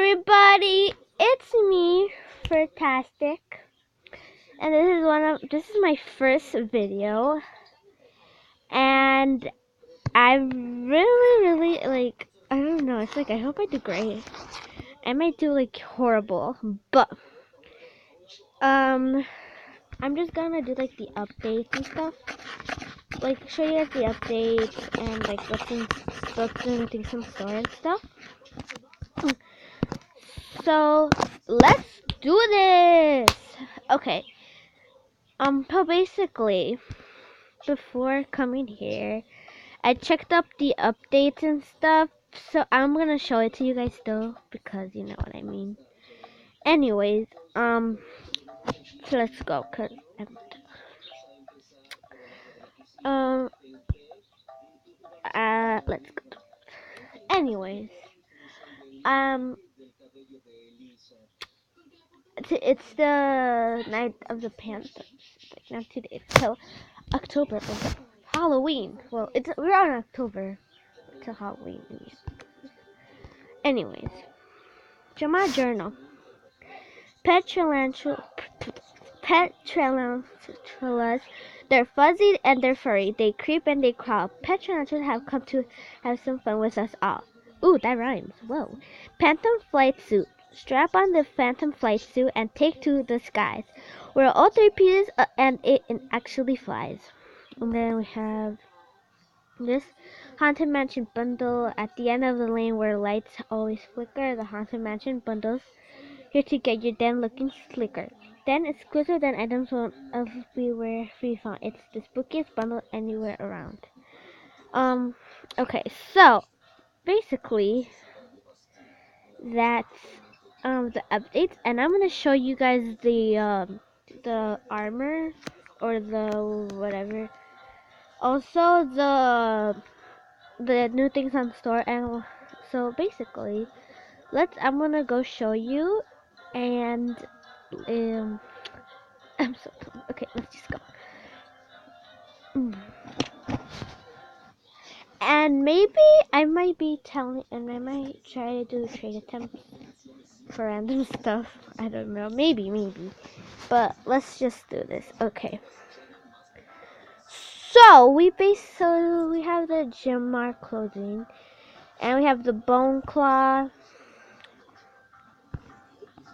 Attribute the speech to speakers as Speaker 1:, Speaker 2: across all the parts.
Speaker 1: everybody, it's me, Fantastic, and this is my first video, and I really I don't know, it's like I hope I do great. I might do like horrible, but I'm just gonna do like the updates and stuff, like show you guys the updates and like what's in some store and stuff. So let's do this. Okay. So basically, before coming here, I checked up the updates and stuff. So I'm gonna show it to you guys still because you know what I mean. Anyways, so let's go. Um, let's go. Anyways, um, it's the night of the Panthers. Like not 2 days till October. Halloween. Well, we're on October till Halloween. Anyways, my journal. Petralantulas, they're fuzzy and they're furry. They creep and they crawl. Petralantulas have come to have some fun with us all. Ooh, that rhymes. Whoa. Phantom flight suit. Strap on the phantom flight suit and take to the skies, where all three pieces and it actually flies. And then we have this Haunted Mansion bundle at the end of the lane where lights always flicker. The Haunted Mansion bundles here to get your den looking slicker. Then exclusive than items won't everywhere free found. It's the spookiest bundle anywhere around. Okay, so basically that's the updates, and I'm gonna show you guys the armor or the whatever. Also the new things on store, and so basically I'm gonna go show you, and I'm so dumb. Okay, let's just go. And maybe I might be telling, and I might try to do trade attempts for random stuff. I don't know. Maybe. But let's just do this. Okay. So we have the Gemar clothing, and we have the Bone Claw.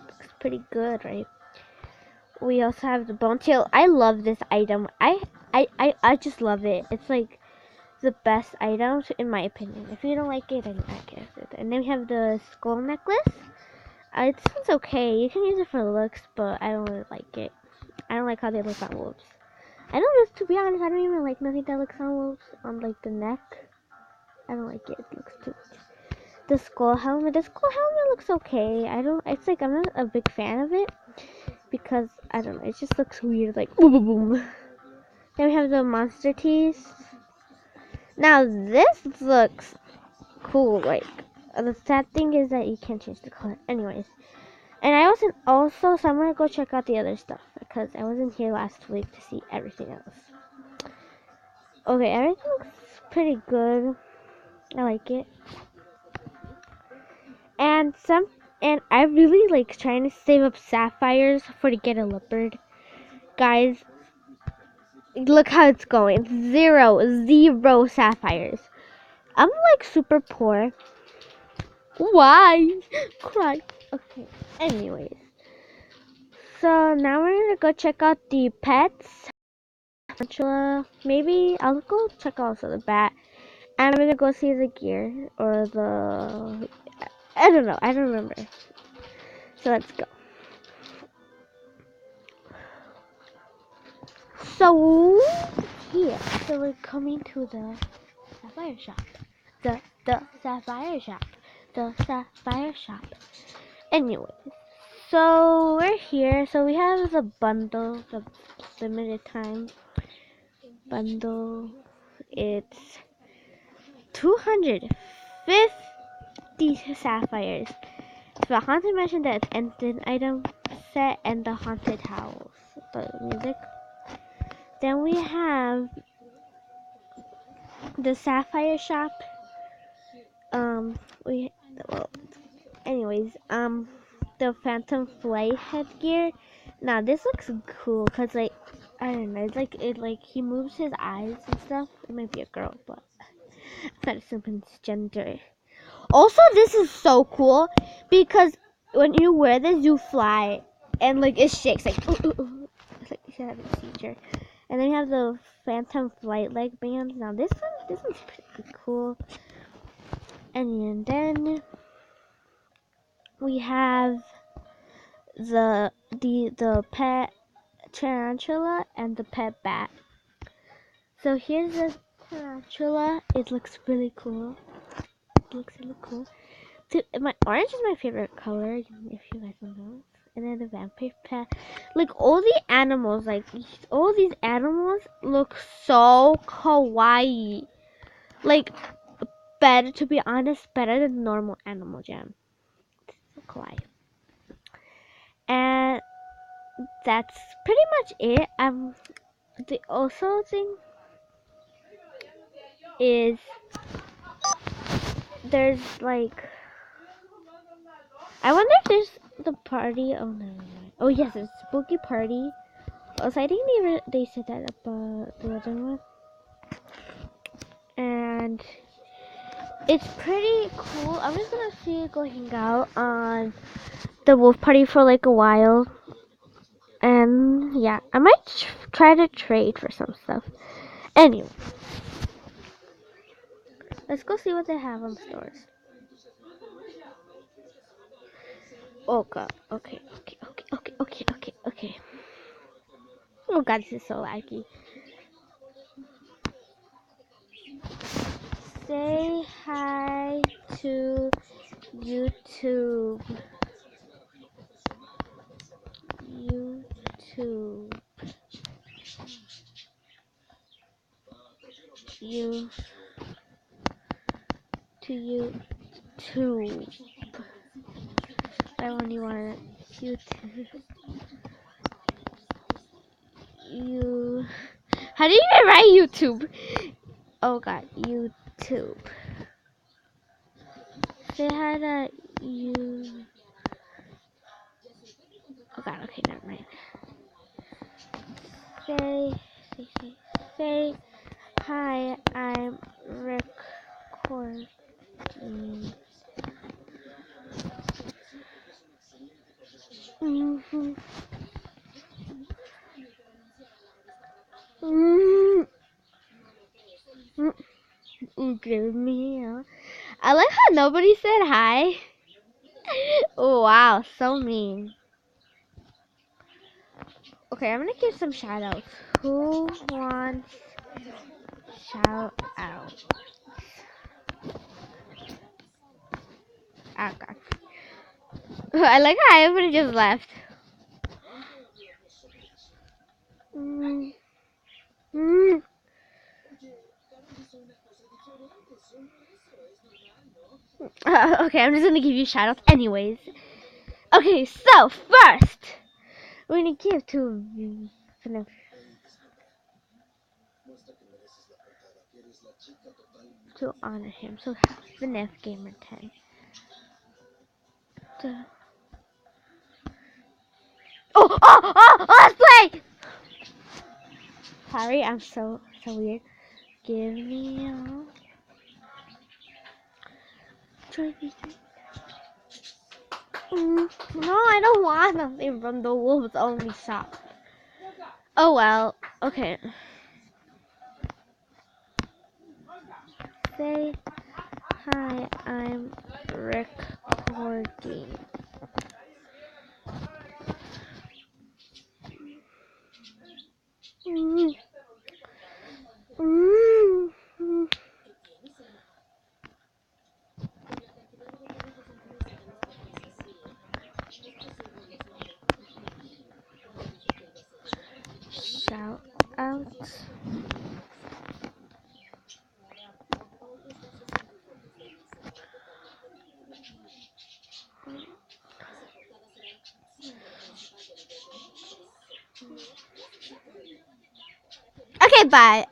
Speaker 1: Looks pretty good, right? We also have the Bone Tail. I love this item. I just love it. It's like the best item in my opinion. If you don't like it, then I guess it. And then we have the skull necklace. It sounds okay. You can use it for looks, but I don't really like it. I don't like how they look on wolves. To be honest, I don't even like nothing that looks on wolves. On like the neck, I don't like it. It looks too much. The skull helmet. The skull helmet looks okay. It's like I'm not a big fan of it because I don't know. It just looks weird. Like boom, boom, boom. Then we have the monster teeth. Now this looks cool. Like the sad thing is that you can't change the color. Anyways. And I wasn't also, so I'm gonna go check out the other stuff because I wasn't here last week to see everything else. Okay, everything looks pretty good. I like it. And I really like trying to save up sapphires to get a leopard. Guys, look how it's going. Zero sapphires. I'm like super poor. Why? Cry. Okay. Anyways. So now we're gonna go check out the pets. Maybe I'll go check out also the bat. And I'm gonna go see the gear or the I don't know. I don't remember. So let's go. So here, so we're coming to the sapphire shop. The sapphire shop. The sapphire shop. Anyways, so we're here. So we have the bundle, the limited time bundle. It's 250 sapphires. The Haunted Mansion, that ended item set, and the Haunted House, the music. Then we have the Sapphire Shop. anyways, the Phantom Flight headgear. Now this looks cool because like I don't know, it's like he moves his eyes and stuff. It might be a girl, but I'm not assuming it's gender. Also, this is so cool because when you wear this, you fly and like it shakes like ooh, ooh, ooh. It's like you have a seizure. And then you have the Phantom Flight leg bands. Now this one's pretty cool. And then we have the pet tarantula and the pet bat. So here's the tarantula. It looks really cool. My orange is my favorite color, if you guys don't know. And then the vampire pet. Like all these animals look so kawaii. Like better, to be honest, better than normal Animal Jam. So kawaii. And that's pretty much it. The also thing is there's like I wonder if there's the party. Oh no. Oh yes, it's spooky party. Also, I think they said that about the other one, and it's pretty cool. I'm just gonna see go hang out on the wolf party for like a while. And yeah, I might try to trade for some stuff. Anyway, let's go see what they have on stores. Oh god, okay. Oh god, this is so laggy. Say hi to YouTube. You to YouTube. I only want YouTube. You. How do you even write YouTube? Oh god, YouTube. Say hi to you. Oh god, okay, never mind. Say hi, I'm recording. Mm-hmm. Give me a... I like how nobody said hi. Oh, wow, so mean. Okay, I'm gonna give some shout outs. Who wants shout out? Oh god. I like how everybody just left. Okay, I'm just gonna give you shout outs anyways. Okay, so first, we're gonna give to FNAF. To honor him. So FNAF Gamer 10. Let's play! Sorry, I'm so weird. Give me a... No, I don't want nothing from the wolves only shop. Oh well, okay. Say hi, I'm recording. Shout out. Okay, bye.